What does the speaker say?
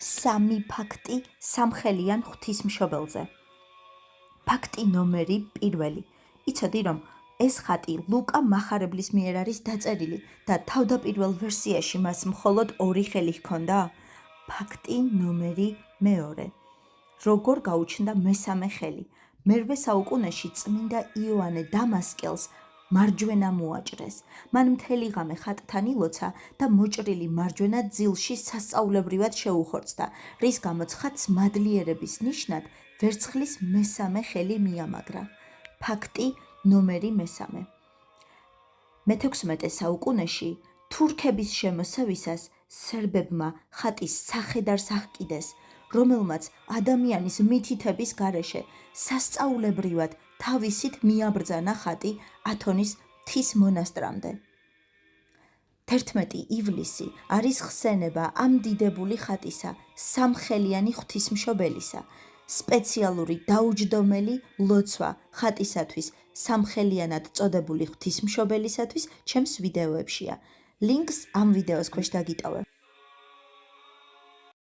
სამი ფაქტი სამხელიან ღვთისმშობელზე. ფაქტი ნომერი პირველი. იცოდი, რომ ეს ხატი ლუკა მახარებლის მიერ არის დაწერილი და თავდაპირველ ვერსიაში მას მხოლოდ 2 ხელი ჰქონდა? ფაქტი ნომერი მეორე. როგორ გაუჩნდა მესამე ხელი? მერვე საუკუნეში წმინდა იოანე დამასკელს მარჯვენა მოაჭრეს. მან მთელი ღამე ხატთან ილოცა და მოჭრილი მარჯვენა ძილში სასწაულებრივად შეუხორცდა, რის გამოც ხატს მადლიერების ნიშნად ვერცხლის მესამე ხელი მიამაგრა. ფაქტი ნომერი მესამე. მე-16 საუკუნეში თურქების შემოსევისას სერბებმა ხატის სახედარს აჰკიდეს, რომელმაც ადამიანის მითითების გარეშე სასწაულებრივად თავისით მიაბრძანა ხატი ათონის მთის მონასტრამდე. 11 ივლისი არის ხსენება ამ დიდებული ხატისა, სამხელიანი ღვთისმშობელისა. სპეციალური დაუჯდომელი ლოცვა ხატისათვის, სამხელიანად წოდებული ღვთისმშობელისათვის ჩემს ვიდეოებშია. ლინკს ამ ვიდეოს ქვეშ დაგიტოვებ.